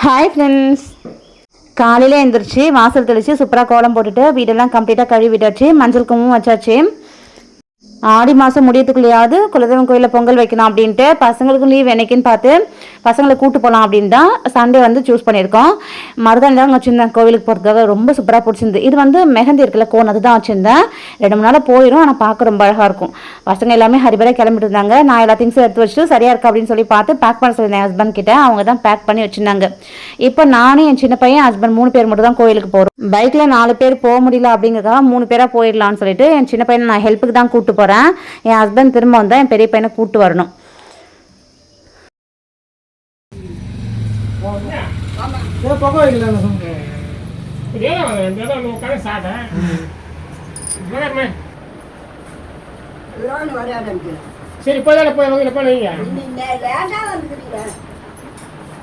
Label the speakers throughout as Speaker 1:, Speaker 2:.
Speaker 1: Hi friends. காலையில் எழுந்திரிச்சு வாசல் தெளித்து சூப்பராக கோலம் போட்டுட்டு வீடெல்லாம் கம்ப்ளீட்டாக கழுவி விட்டாச்சு. மஞ்சள் குங்குமம் வச்சாச்சு. ஆடி மாதம் முடியத்துக்குள்ளேயாவது குலதெய்வம் கோயிலில் பொங்கல் வைக்கணும் அப்படின்ட்டு பசங்களுக்கும் லீவ் என்னைக்குன்னு பார்த்து பசங்களை கூட்டு போகலாம் அப்படின்னு தான் சண்டே வந்து சூஸ் பண்ணியிருக்கோம். மருதாணி தான் வச்சுருந்தேன் கோவிலுக்கு போகிறதுக்காக. ரொம்ப சூப்பராக பிடிச்சிருந்து. இது வந்து மெஹந்தி இருக்குல்ல, கோன், அதுதான் வச்சுருந்தேன். 2-3 நாள் போயிடும், ஆனால் பார்க்க ரொம்ப அழகாக இருக்கும். பசங்க எல்லாமே ஹரிபராக கிளம்பிட்டு இருந்தாங்க. நான் எல்லா திங்ஸும் எடுத்து வச்சுட்டு சரியாக இருக்கா அப்படின்னு சொல்லி பார்த்து பேக் பண்ண சொல்லியிருந்தேன் ஹஸ்பண்ட் கிட்ட. அவங்க தான் பேக் பண்ணி வச்சுருந்தாங்க. இப்போ நானும் என் சின்ன பையன் ஹஸ்பண்ட் 3 பேர் மட்டும் தான் கோயிலுக்கு போகிறோம். பைக்கில் 4 பேர் போக முடியல அப்படிங்கிறதுக்காக 3 பேராக போயிடலான்னு சொல்லிட்டு என் சின்ன பையனை நான் ஹெல்ப்புக்கு தான் கூப்பிட்டு போகிறேன். என் ஹஸ்பண்ட் திரும்ப வந்தால் என் பெரிய பையனை கூப்பிட்டு வரணும்.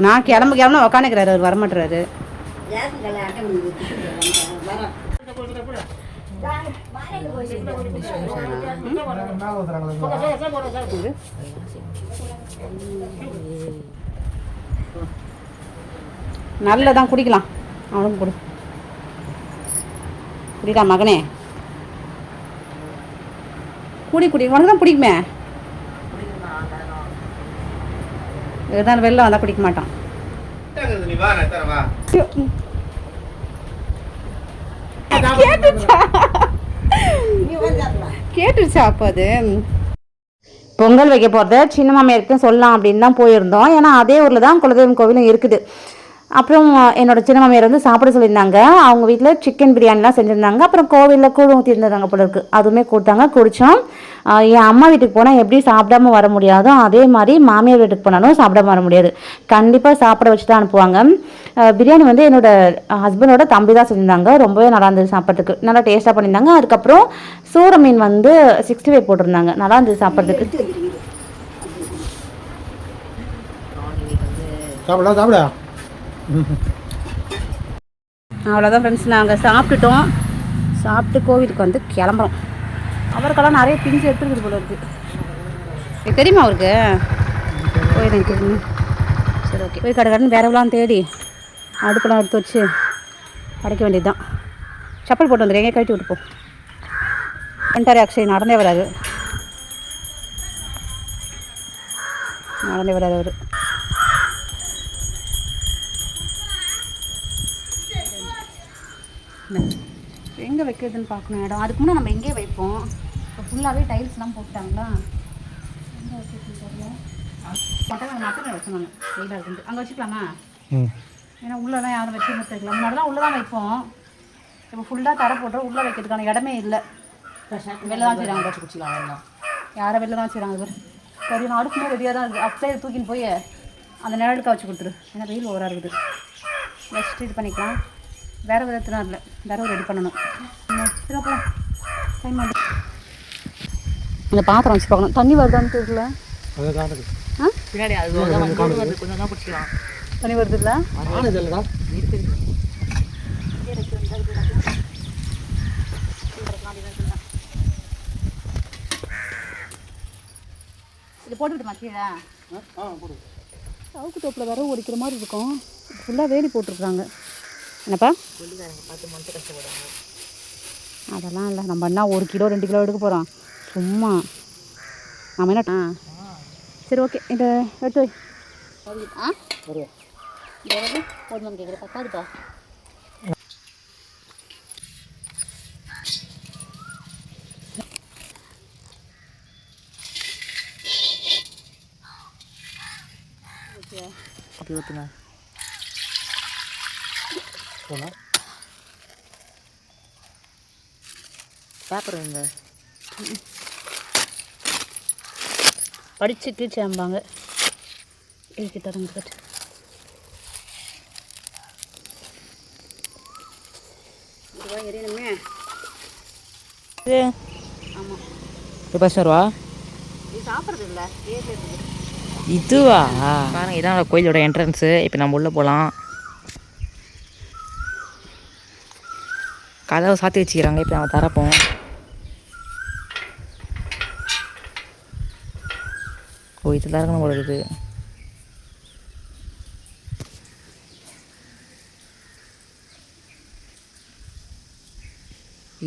Speaker 1: நான் கிளம்ப உக்காந்துக்கிறாரு, அவர் வரமாட்டுறாரு. நல்லதான் குடிக்கலாம். அவனுக்கு கொடு, குடிக்கலாம் மகனே. குடி உனக்கு தான் பிடிக்குமே. இதுதான் வெளில வந்தால் குடிக்க மாட்டான். கேட்டுருச்சா அப்போ அது பொங்கல் வைக்க போகிறத சின்ன மாமியாருக்கும் சொல்லலாம் அப்படின்னு தான் போயிருந்தோம். ஏன்னா அதே ஊரில் தான் குலதெய்வம் கோவிலும் இருக்குது. அப்புறம் என்னோடய சின்ன மாமியார் வந்து சாப்பிட சொல்லியிருந்தாங்க. அவங்க வீட்டில் சிக்கன் பிரியாணிலாம் செஞ்சுருந்தாங்க. அப்புறம் கோவிலில் கூழ் ஊற்றி இருந்திருந்தாங்க போல இருக்குது. அதுவுமே கொடுத்தாங்க, குடித்தோம். என் அம்மா வீட்டுக்கு போனால் எப்படி சாப்பிடாம வர முடியாதோ அதே மாதிரி மாமியார் வீட்டுக்கு போனாலும் சாப்பிடாம வர முடியாது. கண்டிப்பாக சாப்பிட வச்சு தான் அனுப்புவாங்க. பிரியாணி வந்து என்னோடய ஹஸ்பண்டோட தம்பி தான் செஞ்சுருந்தாங்க. ரொம்பவே நல்லா இருந்தது சாப்பிட்றதுக்கு. நல்லா டேஸ்ட்டாக பண்ணியிருந்தாங்க. அதுக்கப்புறம் சூர மீன் வந்து 65 போட்டிருந்தாங்க. நல்லா இருந்தது சாப்பிட்றதுக்கு. அவ்வளோதான் ஃப்ரெண்ட்ஸ், நாங்கள் சாப்பிட்டுட்டோம். சாப்பிட்டு கோவிலுக்கு வந்து கிளம்புறோம். அவருக்கெல்லாம் நிறைய திங்ஸ் எடுத்துருக்குது போல இருக்குது. தெரியுமா அவருக்கு? போய் எனக்கு சரி, ஓகே. போய் கடைன்னு வேறவெல்லாம் தேடி அடுப்பெல்லாம் எடுத்து வச்சு படைக்க வேண்டியது தான். செப்பல் போட்டு வந்துடுறேன், எங்கே கழட்டி விட்டுப்போம். வந்துட்டார் அக்ஷய். நடந்தே வராது அவர். எங்கே வைக்கிறதுன்னு பார்க்கணும் இடம். அதுக்கு முன்னே நம்ம எங்கே வைப்போம்? இப்போ ஃபுல்லாகவே டைல்ஸ்லாம் போட்டாங்களா? எங்கே வைக்கிறதுன்னு தெரியல. மட்டும் வச்சோம். வெயிலாக இருக்குது. அங்கே வச்சுக்கலாமா? ஏன்னா உள்ளெல்லாம் யாரும் வச்சு வைக்கலாம். முன்னாடிலாம் உள்ளே தான் வைப்போம். இப்போ ஃபுல்லாக தர போட்டோம். உள்ளே வைக்கிறதுக்கான இடமே இல்லை. வெளில தான் செய்கிறாங்க. வச்சு குடிச்சிக்கலாம். யாரை வெளில தான் செய்கிறாங்க. சரி, நான் அடுக்குமே ரெடியாக தான் இருக்குது. அப்படியே தூக்கின்னு போய் அந்த நிழலுக்கு வச்சு கொடுத்துரு. ஏன்னா வெயில் ஓவராக இருக்குது. வச்சுட்டு இது பண்ணிக்கலாம். வேறு விதத்துலாம் இல்லை, வேறு ரெடி பண்ணணும். டைம் ஆகுது. இந்த பாத்திரம் வச்சு பார்க்கணும். தண்ணி வருதான்னு தெரியல. பின்னாடி தண்ணி வருது இல்லை? இது போட்டுக்கிட்டுமா கீழே? சவுக்கு தோப்பில் வர ஒடிக்கிற மாதிரி இருக்கும். ஃபுல்லாக வேலி போட்டிருக்குறாங்க. என்னப்பா? அதெல்லாம் இல்லை. நம்ம என்ன 1 கிலோ 2 கிலோ எடுக்க போகிறோம் சும்மா. நம்ம என்ன சரி, ஓகே. இதை எடுத்து வை. போடணும் கேட்குற பத்தாதுப்பா. ஓகே, பேப்பர் வைங்க. படிச்சுட்டு சேம்பாங்க. கிட்ட எரியணுமே. ஆமாம், ரூபா இது சாப்பிட்றது இல்லை. இதுவா பாருங்க, இதான் கோயிலோட என்ட்ரன்ஸு. இப்போ நம்ம உள்ளே போகலாம். கதவை சாத்தி வச்சுக்கிறாங்க. இப்போ நம்ம தரப்போம். ஓ, இதெல்லாம் இருக்கணும் போல இருக்குது.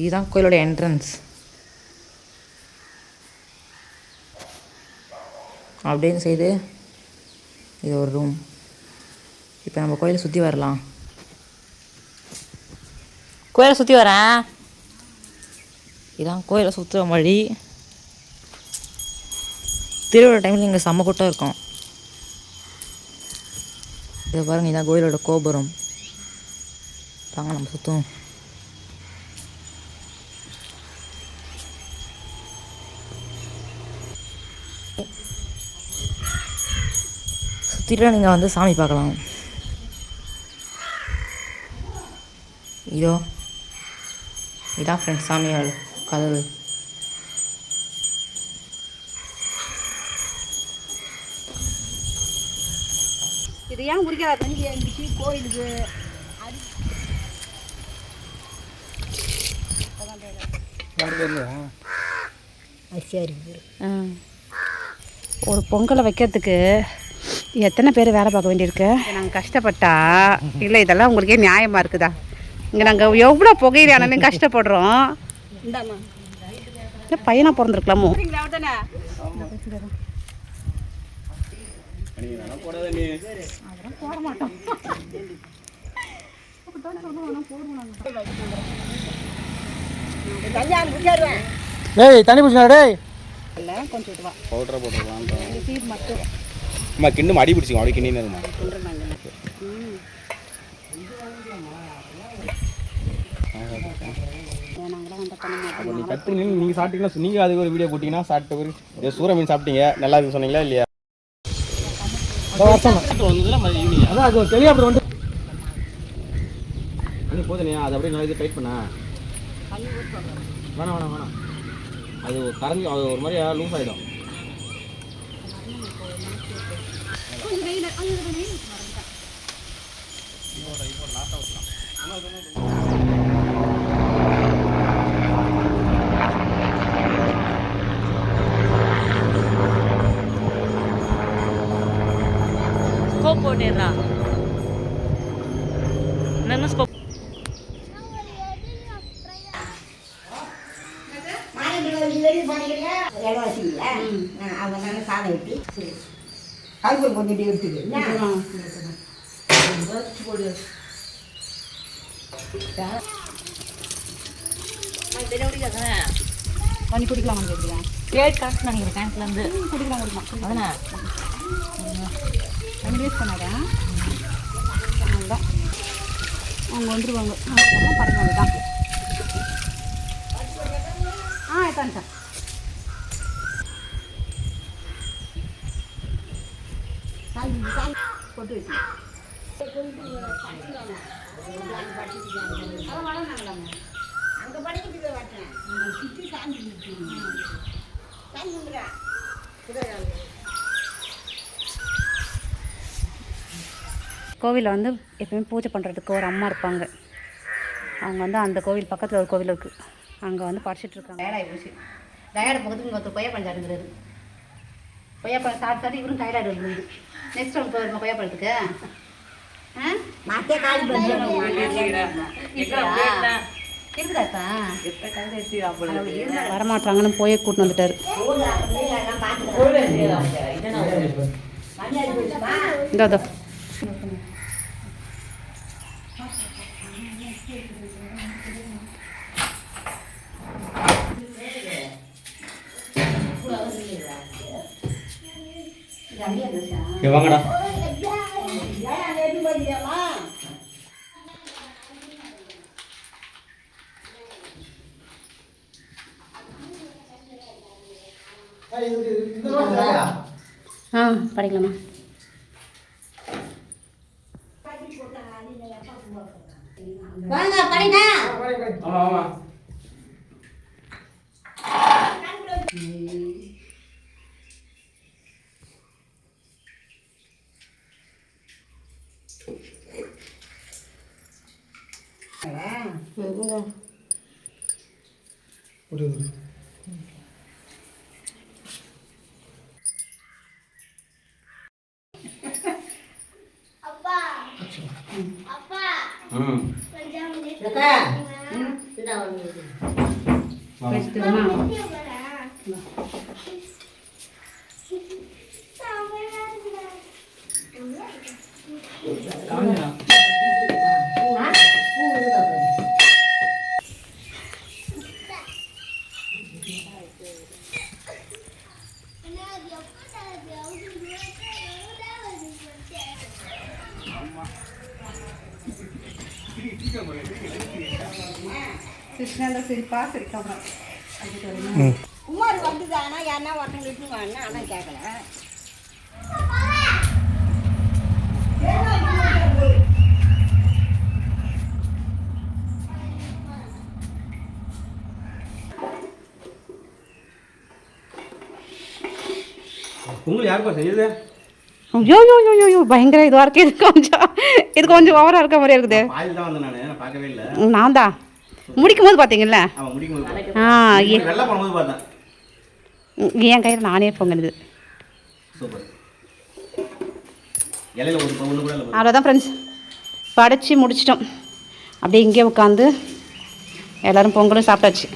Speaker 2: இதுதான் கோயிலோட என்ட்ரன்ஸ். அப்படின்னு செய்து இது ஒரு ரூம். இப்போ நம்ம கோயிலை சுற்றி வரலாம். கோயிலை சுற்றி வரேன். இதான் கோயிலை சுற்றுற வழி. திருவிழா டைமில் இங்கே செம்ம கூட்டம் இருக்கும். இதை பாருங்கள், இதான் கோயிலோட கோபுரம். வாங்க நம்ம சுற்றுவோம். சுற்றிட்டு நீங்கள் வந்து சாமி பார்க்கலாம். இதோ இதான் ஃப்ரெண்ட்ஸ் சாமியார் கதவு.
Speaker 1: இது ஏன் குடிக்காத கோயிலுக்கு ஒரு பொங்கலை வைக்கிறதுக்கு எத்தனை பேர் வேலை பார்க்க வேண்டியிருக்கு. நாங்கள் கஷ்டப்பட்டா இல்லை இதெல்லாம் உங்களுக்கே நியாயமாக இருக்குதா? இங்கே நாங்கள் எவ்வளோ புகையில ஆனாலும் கஷ்டப்படுறோம். பையனாக பிறந்திருக்கலாமோ? போட மாட்டோம்.
Speaker 3: டேய் தண்ணி பிடிச்சா டேய்
Speaker 1: இல்லை கொஞ்சம் இதுவா
Speaker 3: பவுடரை போட்டுருவான்.
Speaker 1: சீட் மட்டும்
Speaker 3: அம்மா கிண்டு அடி பிடிச்சிங்க அப்படி கிண்டின்னு இருக்குமா? அப்போ நீ கட்டு நீங்கள் சாப்பிட்டீங்கன்னா நீங்கள் அதுக்கு ஒரு வீடியோ போட்டிங்கன்னா சாப்பிட்ட ஒரு சூற மீன் சாப்பிட்டீங்க நல்லா இருக்கு சொன்னீங்களா இல்லையா? அதான் அது தெளிவாக அப்புறம் வந்து அன்றைக்கி போதுனையா அது அப்படியே நல்லா இது டைட் பண்ண வேணாம் வேணாம் வேணாம். அது கரைஞ்சி அது ஒரு மாதிரி லூஸ் ஆகிடும்.
Speaker 2: ஸ்கோப் போட்டுடுறா. என்ன ஸ்கோப்?
Speaker 1: பண்ணி குடிக்கலாம் கேட்குறேன்.
Speaker 2: கேட் காசு நினைக்கிறேன் டேங்க்லேருந்து
Speaker 1: குடிக்கலாம் குடிக்கலாம்.
Speaker 2: அதனே
Speaker 1: நம்ம யூஸ் பண்ணாதான் அதுதான் அவங்க வந்துடுவாங்க. பரவாயில்ல தான். எத்தான் சார் போட்டு வச்சு அங்கே படிக்கிட்டு வரட்டேன் சுற்றி சாஞ்சி கோவிலில் வந்து எப்பவுமே பூஜை பண்ணுறதுக்கு ஒரு அம்மா இருப்பாங்க. அவங்க வந்து அந்த கோவில் பக்கத்தில் ஒரு கோவில் இருக்குது. அங்கே வந்து படிச்சுட்டு இருக்காங்க. டயர்டாகி போச்சு. டயர்டு பக்கத்துக்கு இங்கே ஒருத்தர் கொய்யாப்பழம் சாப்பிடுறது. கொய்யாப்பழம் சாப்பிட்டாரு இவரும் டயர்டாக இருந்தது. நெக்ஸ்ட் டைம் போயிருமா கொய்யாப்பழத்துக்கு? மாட்டே காலி இருக்குதாப்பா வரமாட்டாங்கன்னு போய் கூட்டின்னு வந்துட்டாரு. இதோ
Speaker 3: வாங்கடா.
Speaker 1: படிக்கலாமா? வாங்க படிங்க.
Speaker 3: ஆமா ஆமா.
Speaker 1: கிருஷ்ணேந்திர சிரிப்பா சிரிக்காம
Speaker 4: உமார் வந்துது ஆனால் யாருன்னா ஒருத்தங்க விட்டுருவாங்க ஆனால் கேட்கல
Speaker 3: பொங்கல் யாருப்பா செய்யுது?
Speaker 1: ஐயோ பயங்கர இதுவாக இருக்கு. இது கொஞ்சம் ஓவராக இருக்க மாதிரி இருக்குது.
Speaker 3: பாயில் தான் வந்தேன் நான் பார்க்கவே இல்லை.
Speaker 1: நான் தான் முடிக்கும் போது பார்த்தீங்கல்ல.
Speaker 3: அவன் முடிக்கும் போது
Speaker 1: ஆ
Speaker 3: வெள்ளை போகும்போது பார்த்தேன்.
Speaker 1: என் கையில் நானே பொங்கலுது.
Speaker 3: சூப்பர். இலையில ஒரு பொண்ணு கூட இல்லை.
Speaker 1: அவ்வளோதான் ஃப்ரெண்ட்ஸ், படைச்சி முடிச்சிட்டோம். அப்படியே இங்கே உட்காந்து எல்லோரும் பொங்கலும் சாப்பிட்டாச்சு.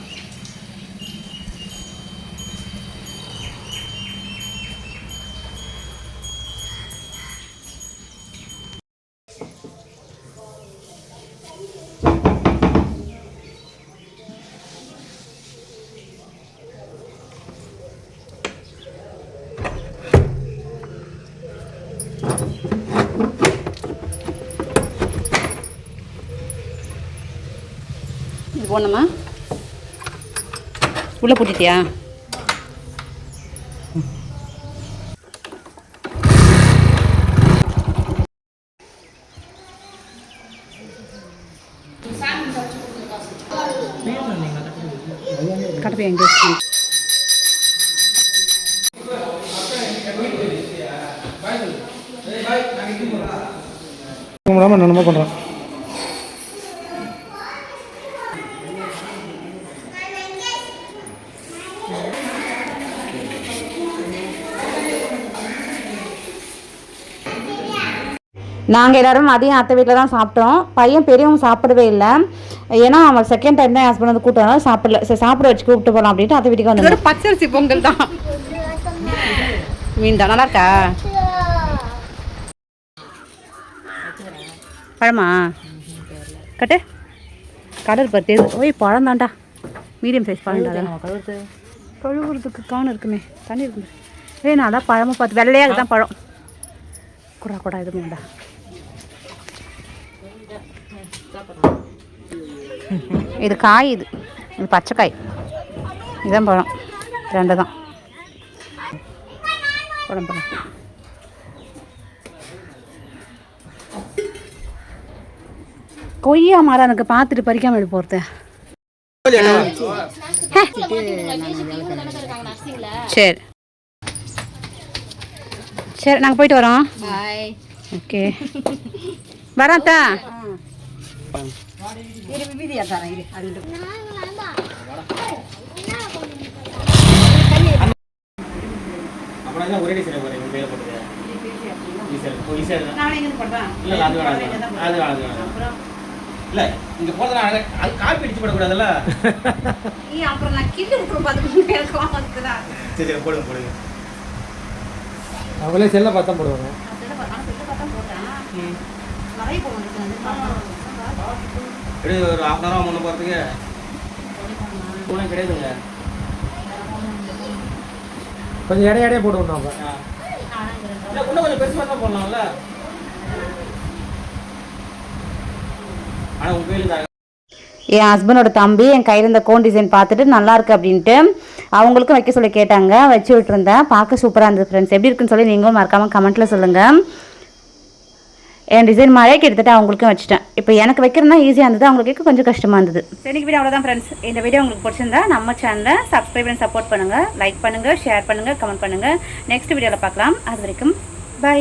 Speaker 1: இது போனோமா உள்ளே போட்டுட்டியா? கட்டப்பை எங்கே
Speaker 5: நம்ம பண்ணுறோம்.
Speaker 1: நாங்கள் எல்லோரும் மதியம் அத்தை வீட்டில் தான் சாப்பிட்டோம். பையன் பெரியவங்க சாப்பிடவே இல்லை. ஏன்னா அவன் செகண்ட் டைம் தான் ஹஸ்பண்ட் வந்து கூப்பிட்டு சாப்பிடல. சரி சாப்பிட வச்சு கூப்பிட்டு போகலாம் அப்படின்ட்டு அத்தை வீட்டுக்கு வந்து பச்சரிசி பொங்கல் தான். மீன் தான் நல்லா இருக்கா? பழமா கட்டு கடல் பருத்து. ஓய் பழம் தான்டா, மீடியம் சைஸ் பழம் தான். கழுவுறதுக்கு காணம் இருக்குமே, தண்ணி இருக்குமே. நல்லா பழமாக பார்த்து வெள்ளையாக தான் பழம். குடா குடா இது வேண்டா. இது காய், இது பச்சைக்காய், இதுதான் பழம். ரெண்டு தான் பழம் பழம். கொய்யா மரம் எனக்கு பார்த்துட்டு பறிக்காம எடுத்து போகிறது. சரி சரி, நாங்கள் போயிட்டு வரோம். ஓகே வரோம்த்தா.
Speaker 3: இல்ல இங்க போறதுல அது காப்பி அடிச்சு போடக்கூடாதுல்ல.
Speaker 1: அப்புறம் நான் கிள்ளி விட்டுருப்பா.
Speaker 3: சரி போடுங்க போடுங்க.
Speaker 5: அவங்களே செல்ல பார்த்தா போடுவாங்க.
Speaker 3: ஒரு 1/2 hour முன்ன போகிறதுக்கு ஒன்றும் கிடையாதுங்க.
Speaker 5: கொஞ்சம் இடையே போடுவோம். அப்போ
Speaker 3: இன்னும் கொஞ்சம் பெருசாக தான் போடலாம்ல. ஆனால் உங்கள் கோயிலுக்கு
Speaker 1: என் ஹஸ்பண்டோட தம்பி என் கையில் இந்த கோன் டிசைன் பார்த்துட்டு நல்லாயிருக்கு அப்படின்ட்டு அவங்களுக்கும் வைக்க சொல்லி கேட்டாங்க. வச்சு விட்டுருந்தேன். பார்க்க சூப்பராக இருந்தது ஃப்ரெண்ட்ஸ். எப்படி இருக்குன்னு சொல்லி நீங்களும் மறக்காமல் கமெண்ட்டில் சொல்லுங்கள். என் டிசைன் மாதிரியே கிட்டத்தட்ட அவங்களுக்கும் வச்சுட்டேன். இப்போ எனக்கு வைக்கிறதுனா ஈஸியாக இருந்தது, அவங்களுக்கு கொஞ்சம் கஷ்டமாக இருந்தது. சரி, வீடியோ அவ்வளோதான் ஃப்ரெண்ட்ஸ். இந்த வீடியோ உங்களுக்கு பிடிச்சிருந்தா நம்ம சேனலை சப்ஸ்கிரைப் பண்ணி சப்போர்ட் பண்ணுங்கள். லைக் பண்ணுங்கள், ஷேர் பண்ணுங்கள், கமெண்ட் பண்ணுங்கள். நெக்ஸ்ட் வீடியோவில் பார்க்கலாம். அது வரைக்கும் பை.